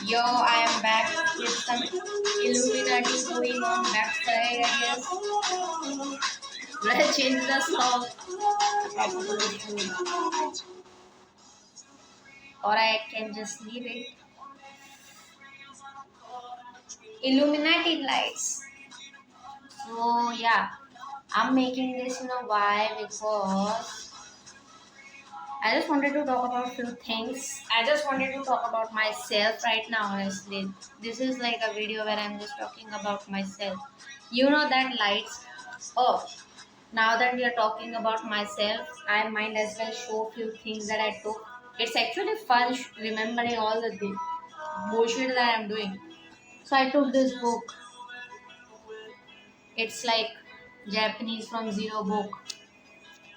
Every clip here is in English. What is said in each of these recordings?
Yo, I am back with some Illuminati going on backside, I guess. Let's change the song. Or I can just leave it. Illuminati lights. So yeah, I'm making this, why? Because I just wanted to talk about few things. I just wanted to talk about myself right now, honestly. This is like a video where I'm just talking about myself. You know that lights. Oh, now that we are talking about myself, I might as well show few things that I took. It's actually fun remembering all the bullshit that I'm doing. So I took this book. It's like Japanese from zero book.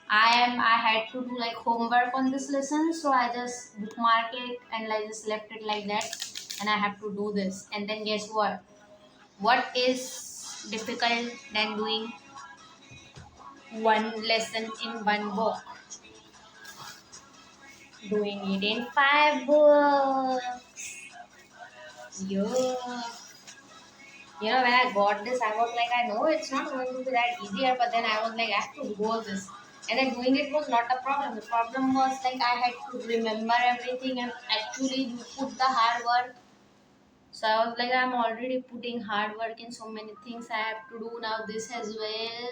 I had to do like homework on this lesson, so I just bookmark it and I just left it like that, and I have to do this. And then guess what? What is difficult than doing one lesson in one book? Doing it in 5 books. Yeah. When I got this, I was like, I know it's not going to be that easier, but then I was like, I have to go this. And then doing it was not a problem. The problem was like I had to remember everything and actually put the hard work. So I was like, I'm already putting hard work in so many things I have to do now, this as well.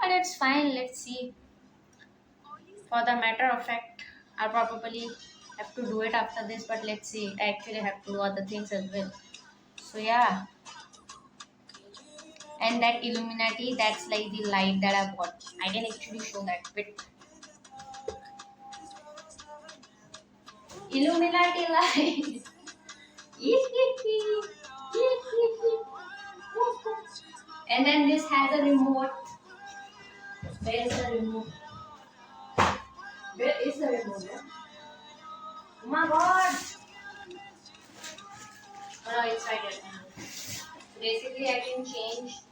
But it's fine, let's see. For the matter of fact, I'll probably have to do it after this, but let's see. I actually have to do other things as well. So yeah. And that Illuminati, that's like the light that I bought. I can actually show that bit. Illuminati light. And then this has a remote. Where is the remote? Where is the remote? Yeah? Oh my god! Oh no, it's right here. Basically, I can change.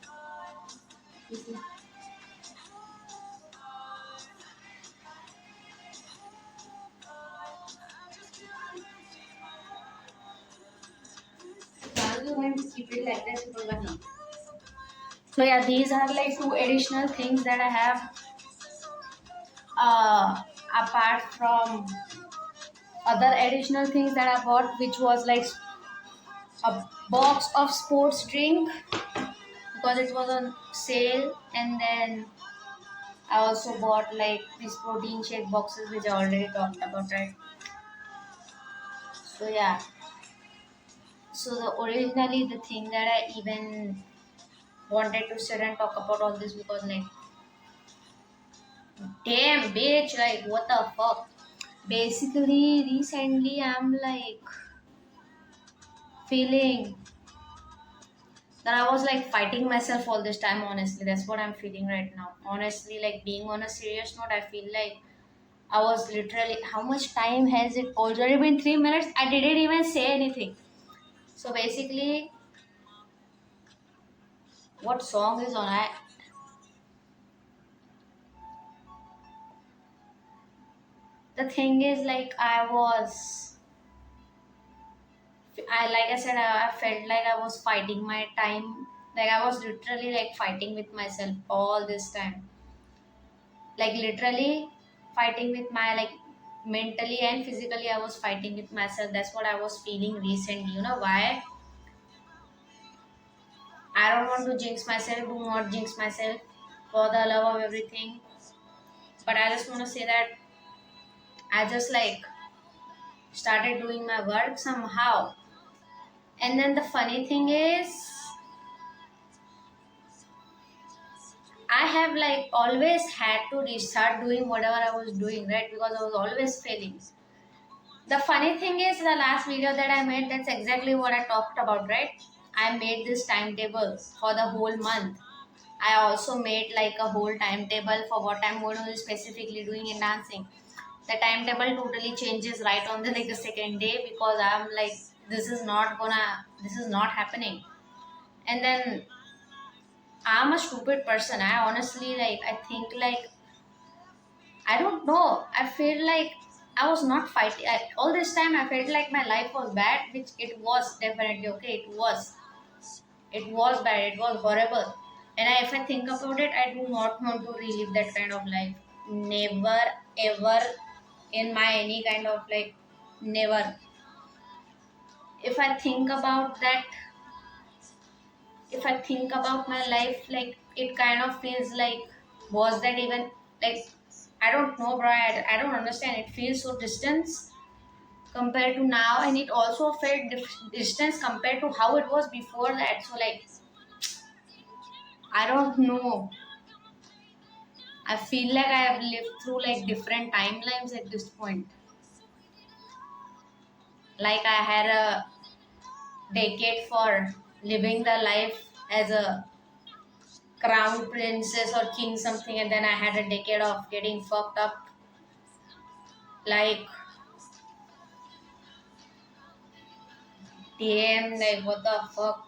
I'm going to keep it like this because I know. So yeah, these are like two additional things that I have apart from other additional things that I bought, which was like a box of sports drink because it was on sale, and then I also bought like these protein shake boxes which I already talked about, right? So yeah, so the originally the thing that I even wanted to sit and talk about all this because like damn bitch, like what the fuck. Basically recently I'm like feeling that I was like fighting myself all this time, honestly. That's what I'm feeling right now. Honestly, like being on a serious note, I feel like I was literally, how much time has it already been? 3 minutes? I didn't even say anything. So basically, what song is on? The thing is, like, like I said, I felt like I was fighting my time. Like, I was literally like fighting with myself all this time. Like literally fighting with my like mentally and physically I was fighting with myself. That's what I was feeling recently. You know why? I don't want to jinx myself. Do not jinx myself for the love of everything. But I just want to say that I just like started doing my work somehow. And then the funny thing is I have like always had to restart doing whatever I was doing, right? Because I was always failing. The funny thing is, the last video that I made, that's exactly what I talked about, right? I made this timetable for the whole month. I also made like a whole timetable for what I'm going to be specifically doing in dancing. The timetable totally changes right on the like the second day because I'm like, this is not happening. And then I'm a stupid person. I honestly like, I think like, I don't know. I feel like I was not fighting. All this time, I felt like my life was bad, which it was definitely okay. It was. It was bad. It was horrible. And if I think about it, I do not want to relive that kind of life. Never, ever in my any kind of like, never. If I think about that, if I think about my life, like it kind of feels like, was that even like, I don't know, bro. I don't understand. It feels so distant compared to now, and it also felt distance compared to how it was before that. So like, I don't know. I feel like I have lived through like different timelines at this point. Like I had a decade for living the life as a crown princess or king something, and then I had a decade of getting fucked up. Like, damn, like what the fuck.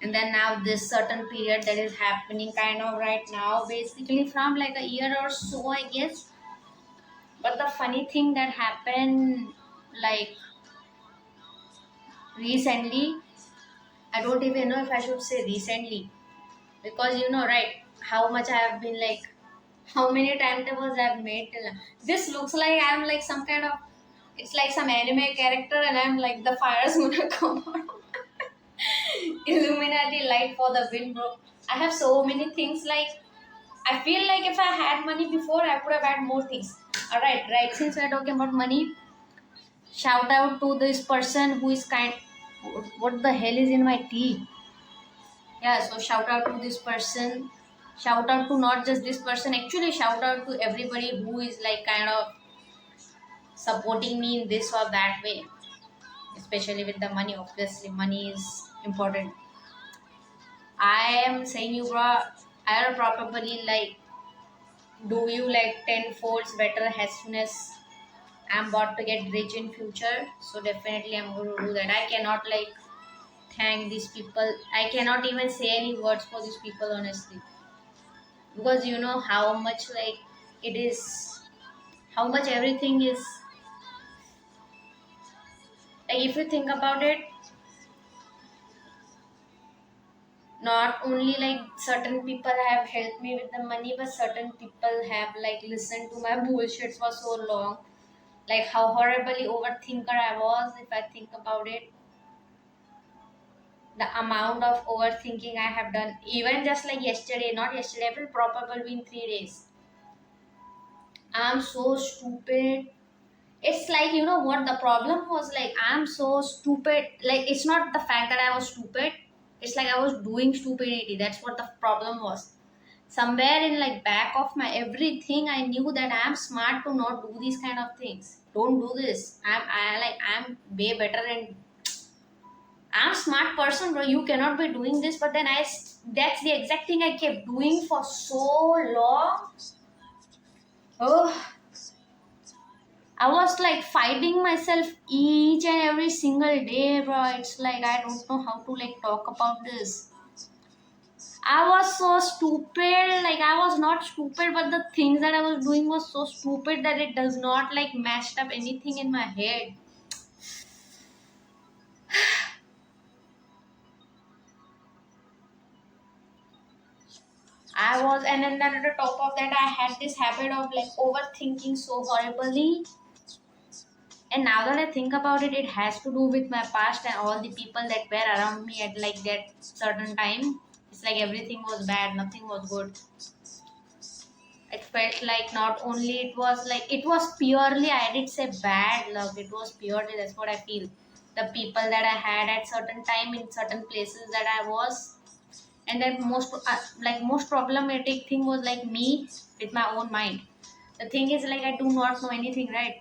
And then now this certain period that is happening kind of right now, basically from like a year or so, I guess. But the funny thing that happened like recently, I don't even know if I should say recently, because you know, right, how much I have been like, how many timetables I've made till now. This looks like I'm like some kind of, it's like some anime character, and I'm like the fire's gonna come out. Illuminati light for the win, bro. I have so many things like, I feel like if I had money before, I could have had more things. Alright, right. Since we're talking about money, shout out to this person who is kind. What the hell is in my tea? Yeah, so shout out to this person. Shout out to not just this person. Actually, shout out to everybody who is like kind of supporting me in this or that way. Especially with the money. Obviously, money is important. I am saying you, bro. I'll probably like do you like 10 folds better as soon as I'm about to get rich in future. So definitely I'm going to do that. I cannot like thank these people. I cannot even say any words for these people honestly, because you know how much like it is, how much everything is like, if you think about it, not only like certain people have helped me with the money, but certain people have like listened to my bullshit for so long. Like how horribly overthinker I was. If I think about it, the amount of overthinking I have done, even just like yesterday, not yesterday, it will probably in 3 days. I'm so stupid. It's like, you know what the problem was, like I'm so stupid. Like it's not the fact that I was stupid, it's like I was doing stupidity. That's what the problem was. Somewhere in like back of my everything, I knew that I'm smart to not do these kind of things. Don't do this. I'm way better, and I'm smart person, bro. You cannot be doing this. But then that's the exact thing I kept doing for so long. Oh, I was like fighting myself each and every single day, bro. It's like I don't know how to like talk about this. I was so stupid. Like I was not stupid, but the things that I was doing was so stupid that it does not like matched up anything in my head. I was, and then at the top of that, I had this habit of like overthinking so horribly. And now that I think about it, it has to do with my past and all the people that were around me at like that certain time. It's like everything was bad, nothing was good. It felt like not only it was like, it was purely, I did say bad luck. It was purely, that's what I feel. The people that I had at certain time in certain places that I was, and that most like most problematic thing was like me with my own mind. The thing is like I do not know anything, right?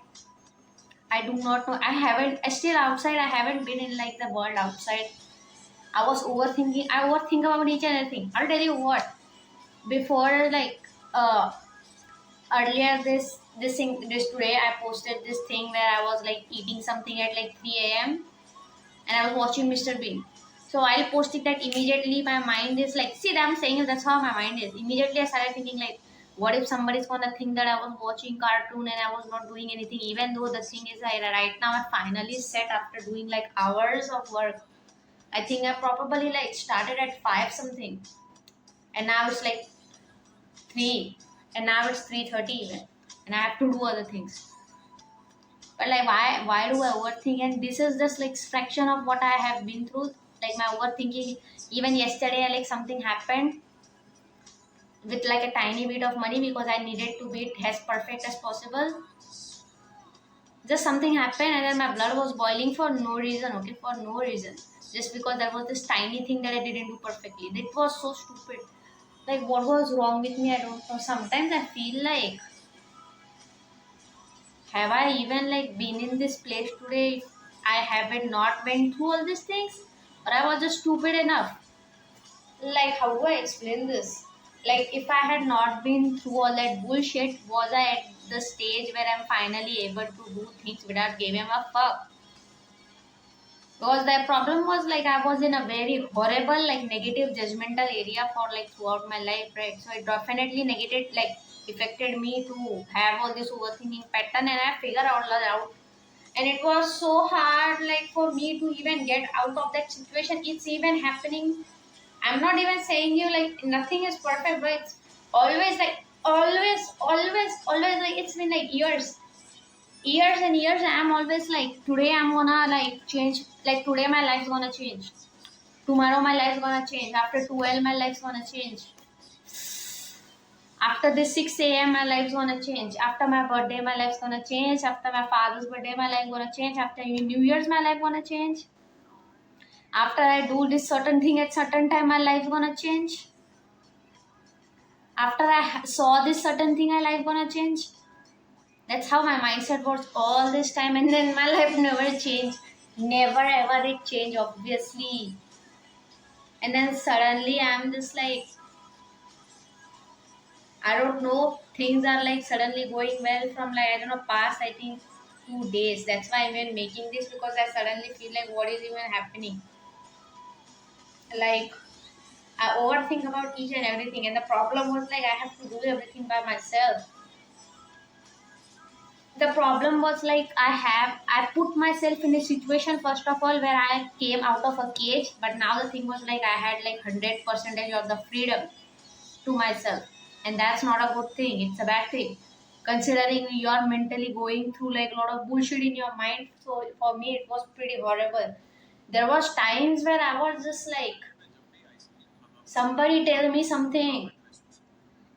I do not know. I haven't, still outside, I haven't been in like the world outside. I was overthinking. I overthink about each and everything. I'll tell you what. Before like earlier this today, I posted this thing where I was like eating something at like 3 a.m. and I was watching Mr. Bean. So I'll post it that immediately my mind is like, see, I'm saying that's how my mind is. Immediately I started thinking like, What if somebody's gonna think that I was watching cartoon and I was not doing anything, even though the thing is like right now I finally set after doing like hours of work. I think I probably like started at 5 something, and now it's like 3, and now it's 3:30 even, and I have to do other things. But like why do I overthink? And this is just like fraction of what I have been through. Like my overthinking, even yesterday like something happened with like a tiny bit of money because I needed to be as perfect as possible. Just something happened and then my blood was boiling for no reason, okay, for no reason. Just because there was this tiny thing that I didn't do perfectly. It was so stupid. Like what was wrong with me? I don't know. Sometimes I feel like, have I even like been in this place today if I haven't not went through all these things? Or I was just stupid enough? Like how do I explain this? Like if I had not been through all that bullshit, was I at the stage where I'm finally able to do things without giving a fuck? Because the problem was like I was in a very horrible like negative judgmental area for like throughout my life, right? So it definitely negated like affected me to have all this overthinking pattern, and I figured out that out. And it was so hard like for me to even get out of that situation. It's even happening. I'm not even saying you like nothing is perfect, but it's always like always like it's been like years and years. I'm always like today I'm gonna like change, like today my life's gonna change, tomorrow my life's gonna change, after 12 my life's gonna change, after this 6 a.m. my life's gonna change, after my birthday my life's gonna change, after my father's birthday my life's gonna change, after New Year's my life gonna change, after I do this certain thing at certain time my life's gonna change, after I saw this certain thing my life gonna change. That's how my mindset was all this time, and then my life never changed. Never ever it changed, obviously. And then suddenly I'm just like, I don't know, things are like suddenly going well from like, I don't know, past I think 2 days. That's why I'm even making this, because I suddenly feel like what is even happening. Like, I overthink about each and everything, and the problem was like, I have to do everything by myself. The problem was like I put myself in a situation first of all where I came out of a cage, but now the thing was like I had like 100% of the freedom to myself, and that's not a good thing, it's a bad thing, considering you're mentally going through like a lot of bullshit in your mind. So for me it was pretty horrible. There was times where I was just like, somebody tell me something,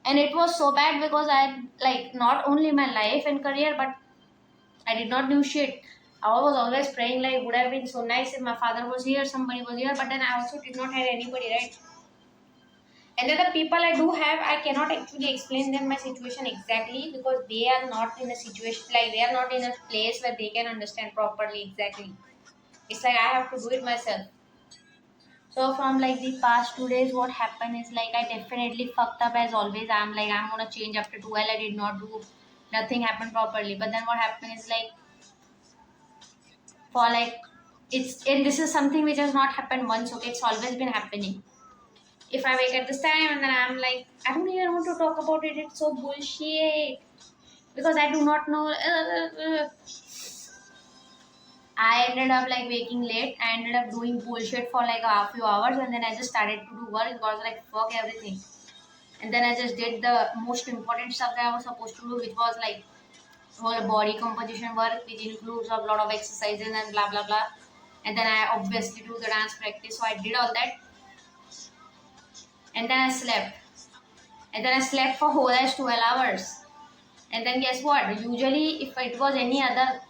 and it was so bad because I like not only my life and career, but I did not do shit. I was always praying like would have been so nice if my father was here, somebody was here, but then I also did not have anybody, right? And then the people I do have, I cannot actually explain them my situation exactly because they are not in a situation, like they are not in a place where they can understand properly exactly. It's like I have to do it myself. So from like the past 2 days, what happened is like I definitely fucked up as always. I'm like I'm gonna change after 12. I did not do, nothing happened properly. But then what happened is like for like it's, and this is something which has not happened once, okay, it's always been happening. If I wake at this time and then I'm like I don't even want to talk about it, it's so bullshit, because I do not know. I ended up like waking late. I ended up doing bullshit for like a few hours, and then I just started to do work. It was like fuck everything, and then I just did the most important stuff that I was supposed to do, which was like whole body composition work, which includes a lot of exercises and blah blah blah. And then I obviously do the dance practice. So I did all that, and then I slept, and then I slept for whole as 12 hours. And then guess what? Usually, if it was any other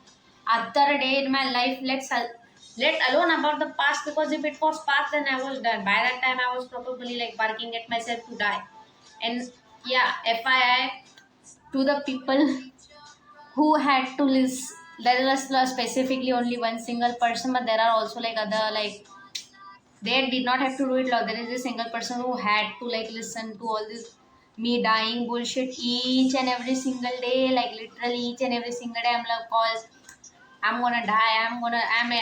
day in my life, let alone about the past, because if it was past, then I was done. By that time, I was probably like barking at myself to die. And yeah, FYI to the people who had to listen. There was specifically only one single person, but there are also like other like they did not have to do it long. There is a single person who had to like listen to all this me dying bullshit each and every single day, like literally each and every single day. I'm like, calls, I'm gonna die.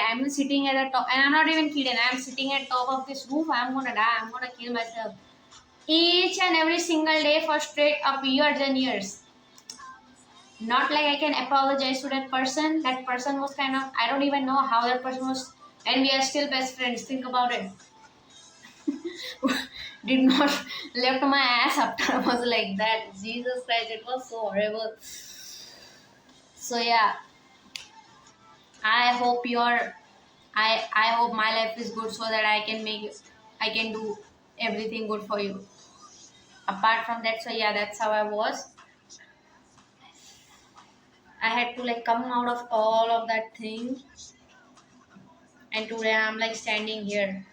I'm sitting at the top, and I'm not even kidding. I'm sitting at top of this roof. I'm gonna die. I'm gonna kill myself. each and every single day for straight up years and years. Not like I can apologize to that person. That person was kind of, I don't even know how that person was, and we are still best friends. Think about it. Did not left my ass after I was like that. Jesus Christ, it was so horrible. So yeah, I hope your I hope my life is good so that I can do everything good for you. Apart from that, so yeah, that's how I was. I had to like come out of all of that thing, and today I'm like standing here.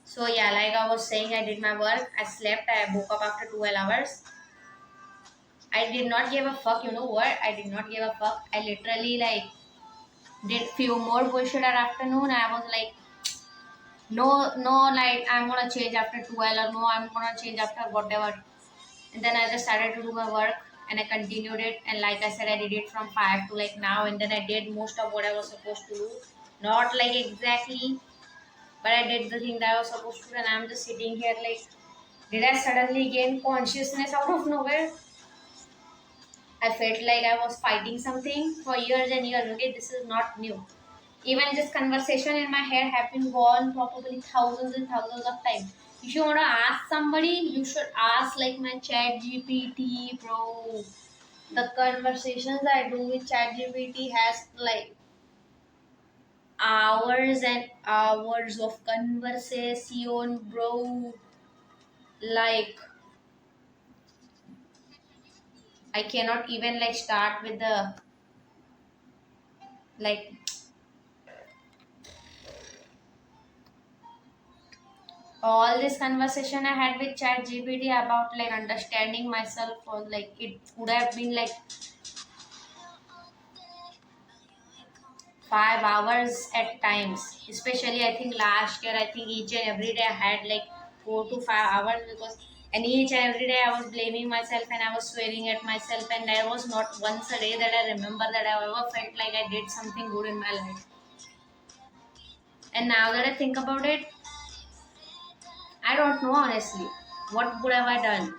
So yeah, like I was saying, I did my work, I slept, I woke up after 12 hours. I did not give a fuck, you know what? I did not give a fuck. I literally like did few more bullshit at afternoon. I was like, no, like I'm gonna change after 12 or no, I'm gonna change after whatever. And then I just started to do my work and I continued it. And like I said, I did it from 5 to like now. And then I did most of what I was supposed to do. Not like exactly, but I did the thing that I was supposed to do. And I'm just sitting here like, did I suddenly gain consciousness out of nowhere? I felt like I was fighting something for years and years. Okay, this is not new. Even this conversation in my head have been gone probably thousands and thousands of times. If you want to ask somebody, you should ask like my chat GPT, bro. The conversations I do with chat GPT has like hours and hours of conversation, bro. Like I cannot even like start with the like all this conversation I had with chat GPT about like understanding myself, or like it would have been like 5 hours at times. Especially I think last year, I think each and every day I had like 4 to 5 hours, because and each and every day I was blaming myself and I was swearing at myself, and there was not once a day that I remember that I ever felt like I did something good in my life. And now that I think about it, I don't know honestly. What would have I done?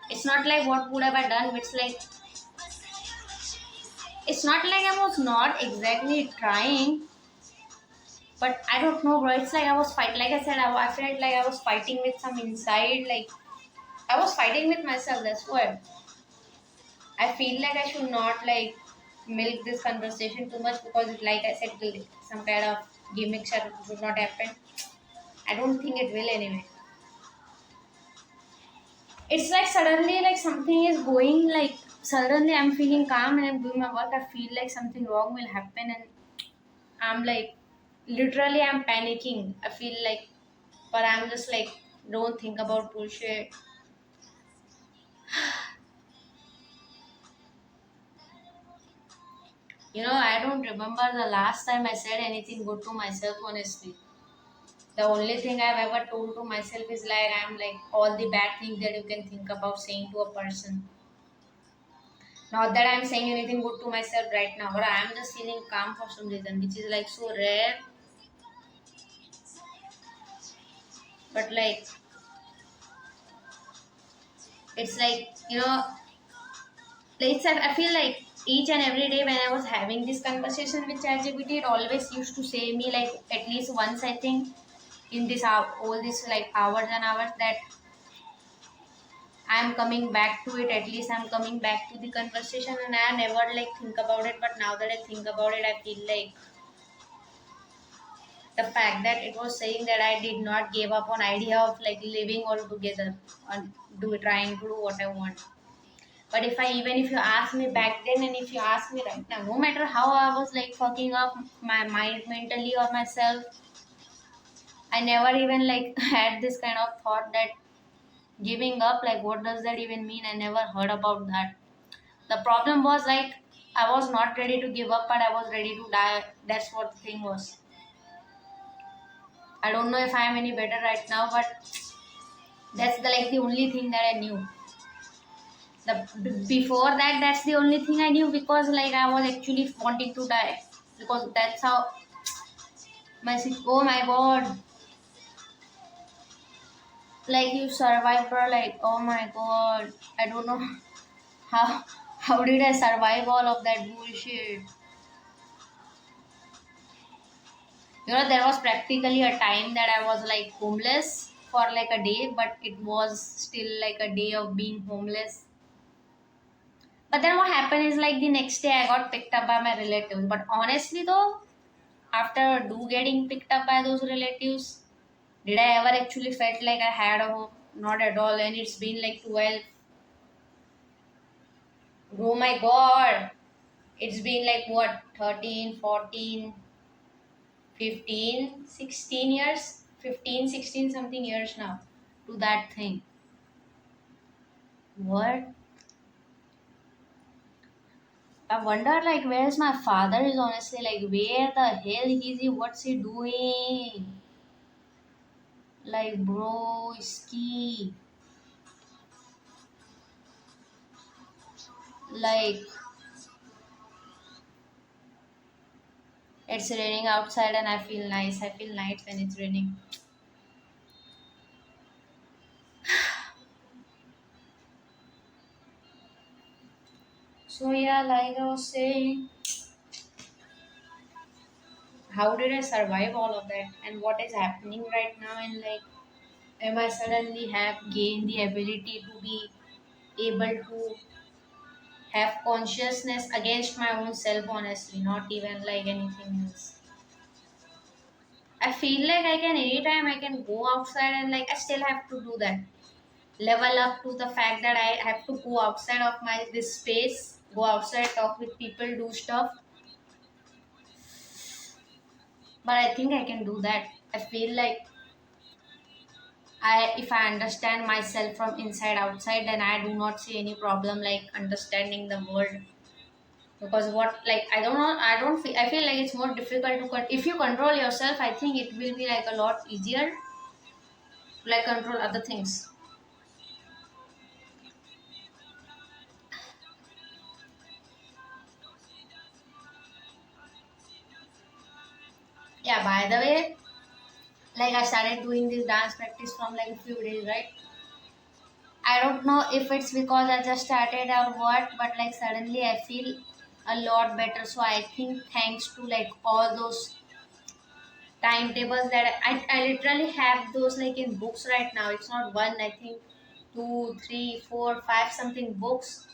It's not like what would have I done, it's not like I was not exactly trying, but I don't know, bro. It's like I was fighting. Like I said, I felt like I was fighting with some inside. Like I was fighting with myself. That's what I feel like. I should not like milk this conversation too much, because, like I said, some kind of gimmick should not happen. I don't think it will anyway. It's like suddenly, like something is going. Like suddenly, I'm feeling calm and I'm doing my work. I feel like something wrong will happen, and I'm like, literally, I'm panicking. I feel like, but I'm just like, don't think about bullshit. I don't remember the last time I said anything good to myself, honestly. The only thing I've ever told to myself is like, I'm like, all the bad things that you can think about saying to a person. Not that I'm saying anything good to myself right now, but I'm just feeling calm for some reason, which is like so rare. But like, it's like, like I feel like each and every day when I was having this conversation with ChatGPT, it always used to say me like at least once, I think, in this hour, all this like hours and hours, that I'm coming back to it. At least I'm coming back to the conversation, and I never like think about it. But now that I think about it, I feel like the fact that it was saying that I did not give up on idea of like living all together and trying to do what I want. But if you ask me back then, and if you ask me right now, no matter how I was like fucking up my mind mentally or myself, I never even like had this kind of thought that giving up, like what does that even mean? I never heard about that. The problem was like I was not ready to give up, but I was ready to die. That's what the thing was. I don't know if I am any better right now, but that's the only thing that I knew. Before that, that's the only thing I knew, because like I was actually wanting to die, because that's how oh my god, Like you survived, bro. Like, oh my god, I don't know how how did I survive all of that bullshit. There was practically a time that I was like homeless for like a day, but it was still like a day of being homeless. But then what happened is like the next day I got picked up by my relatives. But honestly though, after do getting picked up by those relatives, did I ever actually felt like I had a home? Not at all. And it's been like 12. Oh my god. It's been like what, 13, 14, 15, 16 years? 15, 16 something years now to that thing. What? I wonder like where's my father is honestly like where the hell is he? What's he doing? Like bro, ski. Like it's raining outside and I feel nice. I feel nice when it's raining. So yeah, like I was saying, how did I survive all of that? And what is happening right now? And like, am I suddenly have gained the ability to be able to have consciousness against my own self? Honestly, not even like anything else. I feel like I can anytime I can go outside and like I still have to do that. Level up to the fact that I have to go outside of my this space, go outside, talk with people, do stuff. But I think I can do that. I feel like if I understand myself from inside outside, then I do not see any problem like understanding the world. Because what like I don't know, I feel like it's more difficult to if you control yourself. I think it will be like a lot easier to like control other things. Yeah. By the way, like I started doing this dance practice from like a few days, right? I don't know if it's because I just started or what, but like suddenly I feel a lot better. So I think thanks to like all those timetables that I literally have those like in books right now. It's not one, I think two, three, four, five something books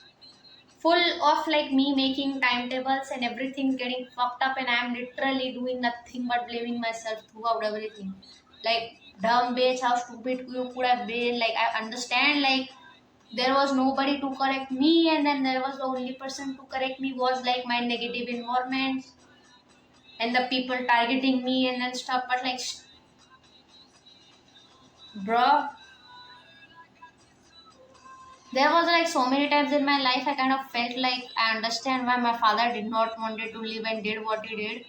full of like me making timetables and everything's getting fucked up and I'm literally doing nothing but blaming myself throughout everything. Like dumb bitch, how stupid you could have been. Like I understand like there was nobody to correct me and then there was the only person to correct me was like my negative environment and the people targeting me and then stuff. But like bro, there was like so many times in my life I kind of felt like I understand why my father did not wanted to live and did what he did.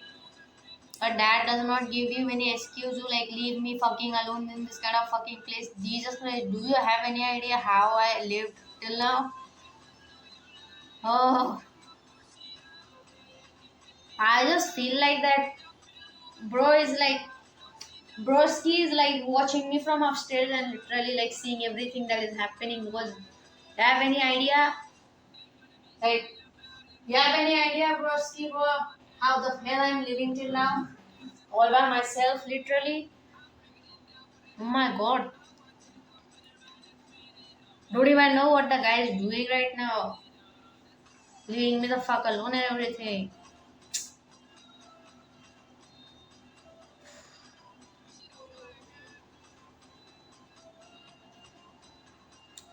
But that does not give you any excuse to like leave me fucking alone in this kind of fucking place. Jesus Christ, do you have any idea how I lived till now? Oh, I just feel like that bro is like broski is like watching me from upstairs and literally like seeing everything that is happening because you have any idea? Like you have any idea, broski, bro, how the hell I'm living till now? All by myself, literally. Oh my god. Don't even know what the guy is doing right now. Leaving me the fuck alone and everything.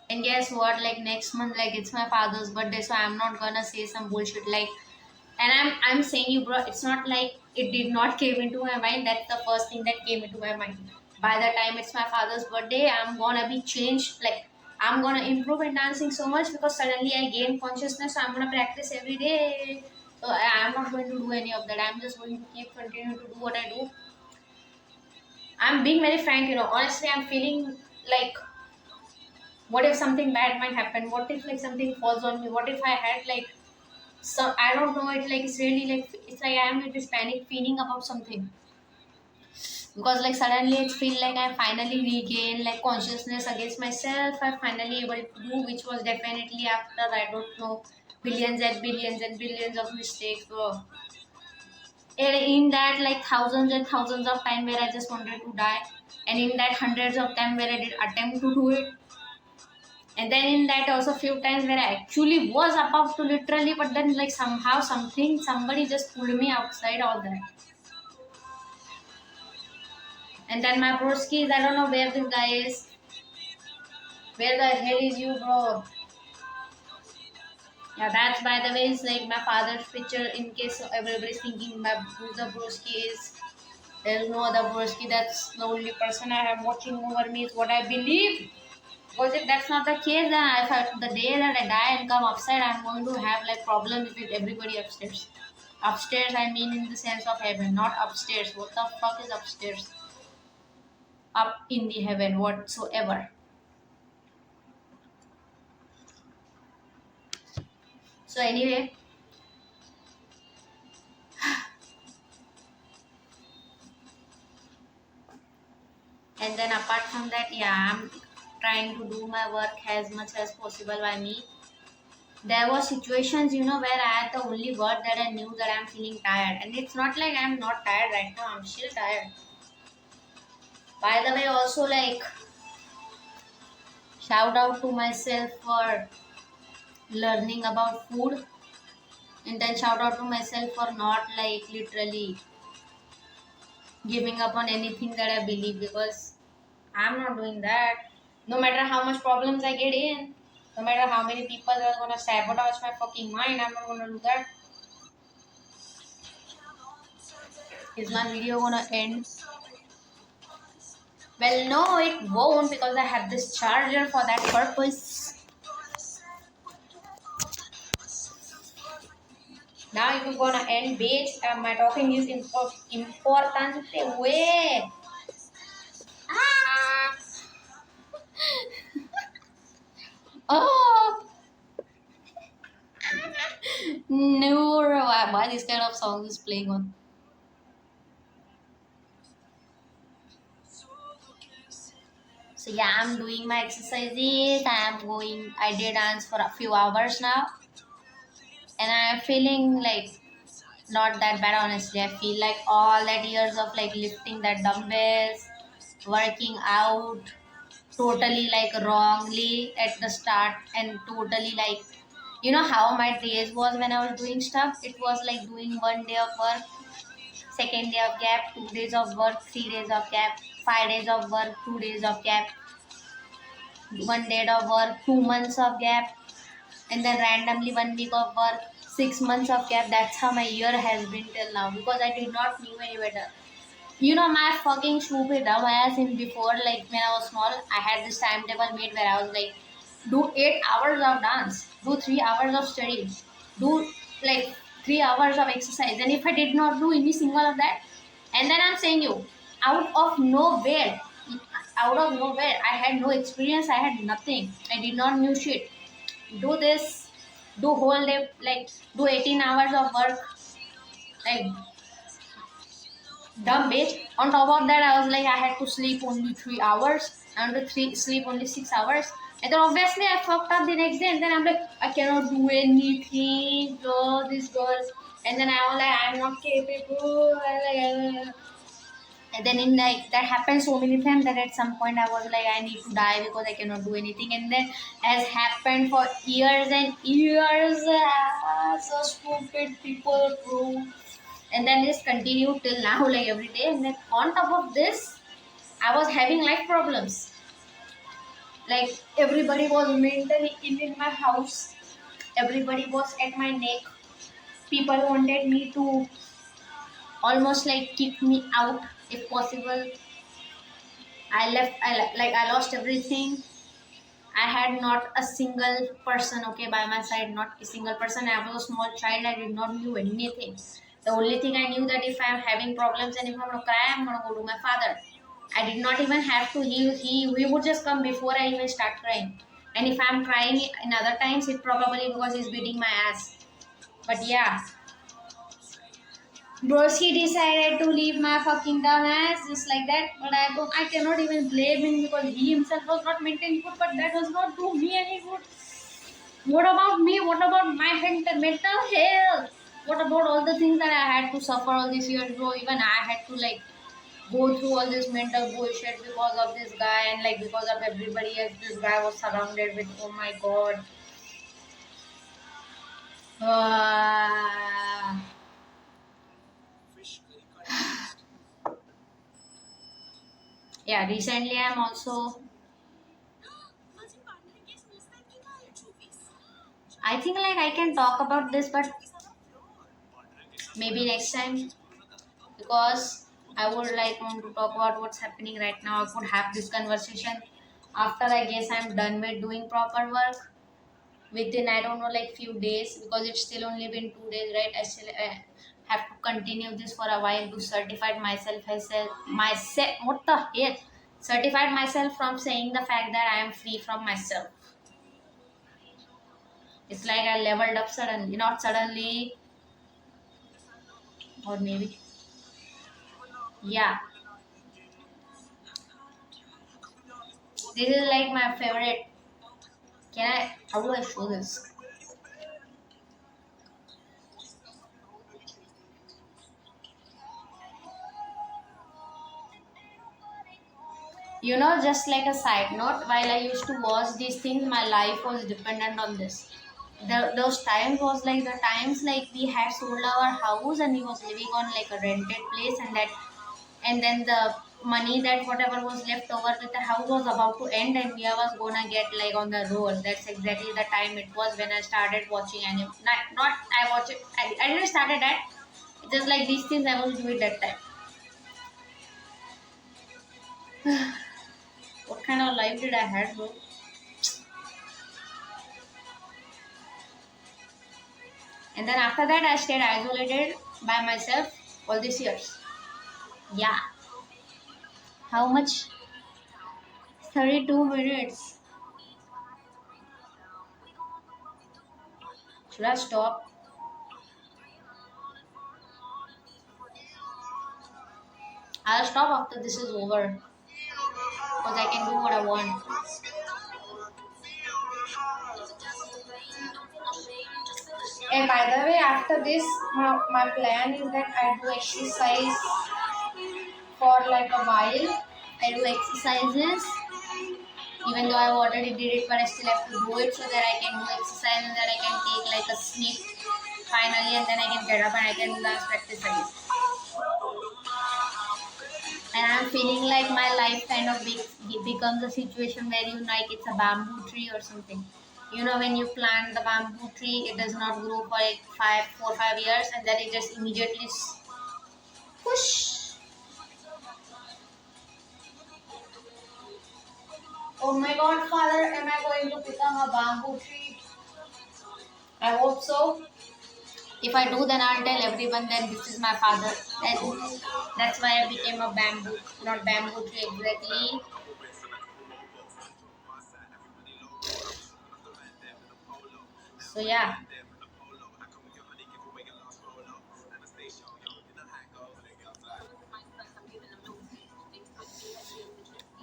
And guess what? Like next month, like it's my father's birthday, so I'm not gonna say some bullshit like. And I'm saying you, bro. It's not like it did not came into my mind. That's the first thing that came into my mind. By the time it's my father's birthday, I'm gonna be changed. Like I'm gonna improve in dancing so much because suddenly I gain consciousness. So I'm gonna practice every day. So I'm not going to do any of that. I'm just going to keep continuing to do what I do. I'm being very frank, honestly, I'm feeling like, what if something bad might happen? What if like something falls on me? What if I had like some, I don't know, it's like, it's really like, it's like I'm like this panic feeling about something. because like suddenly it feel like I finally regain like consciousness against myself. I finally able to do, which was definitely after I don't know billions and billions and billions of mistakes. So in that like thousands and thousands of time where I just wanted to die, and in that hundreds of time where I did attempt to do it, and then in that also few times where I actually was about to literally, but then like somehow somebody just pulled me outside all that. And then my broskies, I don't know where this guy is. Where the hell is you, bro? Yeah, that's by the way, it's like my father's picture in case everybody's thinking my who the broski is. There's no other broski. That's the only person I have watching over me is what I believe. Because if that's not the case, then I thought the day that I die and come upside, I'm going to have like problems with everybody upstairs. Upstairs, I mean in the sense of heaven, not upstairs. What the fuck is upstairs? Up in the heaven, whatsoever. So anyway, and then apart from that, yeah, I'm trying to do my work as much as possible by me. There were situations, where I had the only word that I knew that I'm feeling tired. And it's not like I'm not tired right now, I'm still tired. By the way, also like shout out to myself for learning about food, and then shout out to myself for not like literally giving up on anything that I believe, because I'm not doing that. No matter how much problems I get in, no matter how many people are gonna sabotage my fucking mind, I'm not gonna do that. Is my video gonna end? Well, no, it won't, because I have this charger for that purpose. Now you're gonna end, bitch. My talking is important. Wait. Ah. Oh. No, why this kind of song is playing on? So yeah, I'm doing my exercises. I did dance for a few hours now, and I'm feeling like not that bad, honestly. I feel like all that years of like lifting that dumbbells, working out totally like wrongly at the start, and totally like how my days was when I was doing stuff. It was like doing 1 day of work, second day of gap, 2 days of work, 3 days of gap, 5 days of work, 2 days of gap, 1 day of work, 2 months of gap, and then randomly 1 week of work, 6 months of gap. That's how my year has been till now, because I did not knew any better. My fucking stupid dumb ass in before, like when I was small, I had this timetable made where I was like, do 8 hours of dance, do 3 hours of study, do like 3 hours of exercise. And if I did not do any single of that, and then I'm saying you, out of nowhere, I had no experience, I had nothing, I did not knew shit. Do this, do whole day, like do 18 hours of work, like dumb bitch. On top of that, I was like, I had to sleep only 3 hours, and to sleep only 6 hours. And then obviously I fucked up the next day, and then I'm like, I cannot do anything, girl, this girl. And then I was like, I'm not capable. And then in like that happened so many times that at some point I was like, I need to die because I cannot do anything. And then has happened for years and years. So stupid people, bro. And then just continued till now, like every day. And then on top of this, I was having life problems. Like everybody was mentally ill in my house, everybody was at my neck, people wanted me to almost like kick me out if possible. I lost everything. I had not a single person, okay, by my side, not a single person. I was a small child, I did not knew anything. The only thing I knew that if I am having problems and if I'm gonna cry, I'm gonna go to my father. I did not even have to. He would just come before I even start crying. And if I'm crying in other times, it's probably because he's beating my ass. But yeah, Broski decided to leave my fucking dumb ass just like that, but I cannot even blame him because he himself was not maintaining good, but that does not do me any good. What about me? What about my mental health? What about all the things that I had to suffer all these years, bro? Even I had to like go through all this mental bullshit because of this guy and like because of everybody else this guy was surrounded with. Oh my god. Uh, yeah, recently I'm also. I think like I can talk about this, but maybe next time because I would like want to talk about what's happening right now. I could have this conversation after I guess I'm done with doing proper work within I don't know like few days because it's still only been 2 days, right? I still have to continue this for a while to certify myself as myself. What the hell? Certified myself from saying the fact that I am free from myself. It's like I leveled up suddenly, not suddenly, or maybe yeah. This is like my favorite. Can I? How do I show this? Just like a side note, while I used to watch these things, my life was dependent on this. Those times was like the times like we had sold our house and we was living on like a rented place and then the money that whatever was left over with the house was about to end and we was gonna get like on the road. That's exactly the time it was when I started watching anime. Not I watch it. I didn't started that. Just like these things I was doing that time. What kind of life did I had, bro? And then after that, I stayed isolated by myself all these years. Yeah. How much? 32 minutes. Should I stop? I'll stop after this is over because I can do what I want. And by the way, after this, my plan is that I do exercise for like a while. I do exercises even though I already did it, but I still have to do it so that I can do exercise and that I can take like a sleep finally, and then I can get up and I can dance practice again. And I'm feeling like my life kind of becomes a situation where like it's a bamboo tree or something. When you plant the bamboo tree, it does not grow for like 4 5 years, and then it just immediately whoosh. Oh my God, Father, am I going to become a bamboo tree? I hope so. If I do, then I'll tell everyone that this is my father. Then that's why I became a bamboo, not bamboo tree exactly. So yeah,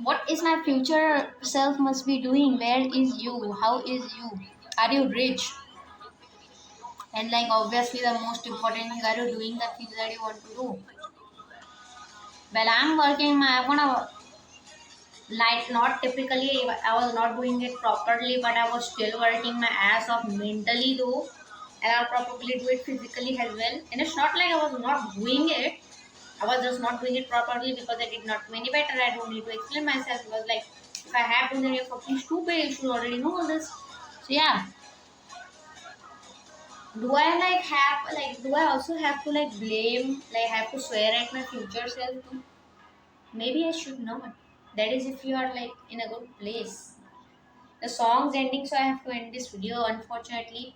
what is my future self must be doing? Where is you? How is you? Are you rich? And like obviously the most important thing, are you doing the things that you want to do? Well, I'm working my I'm gonna like not typically I was not doing it properly, but I was still working my ass off mentally though. And I'll probably do it physically as well. And it's not like I was not doing it. I was just not doing it properly because I did not do any better. I don't need to explain myself. It was like if I have to, then you're fucking stupid. You should already know all this. So yeah. Do I like have like do I also have to like blame like have to swear at my future self too? Maybe I should not. That is if you are like in a good place. The song's ending, so I have to end this video. Unfortunately,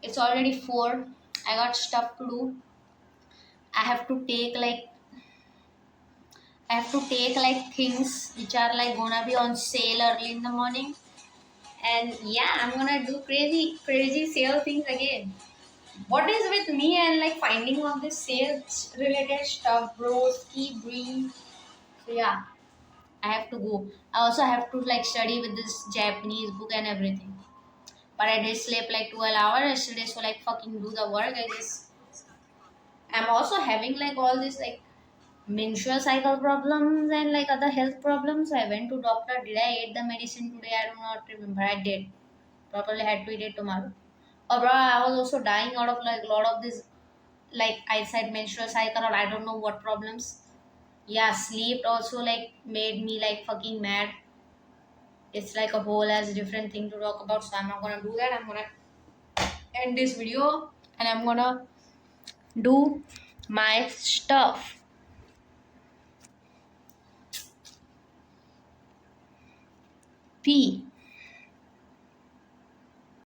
it's already 4. I got stuff to do. I have to take like things which are like gonna be on sale early in the morning. And yeah, I'm gonna do crazy sale things again. What is with me and like finding of this sales related stuff, bro? Ski breathe. So yeah, I have to go. I also have to like study with this Japanese book and everything. But I did sleep like 12 hours yesterday, so like fucking do the work. I guess I'm also having like all this like menstrual cycle problems and like other health problems. So I went to doctor. Did I eat the medicine today? I do not remember. I did. Probably had to eat it tomorrow. Oh, bro, I was also dying out of like a lot of this, like I said, menstrual cycle or I don't know what problems. Yeah, sleep also like made me like fucking mad. It's like a whole as different thing to talk about, so I'm not gonna do that. I'm gonna end this video and I'm gonna do my stuff. P.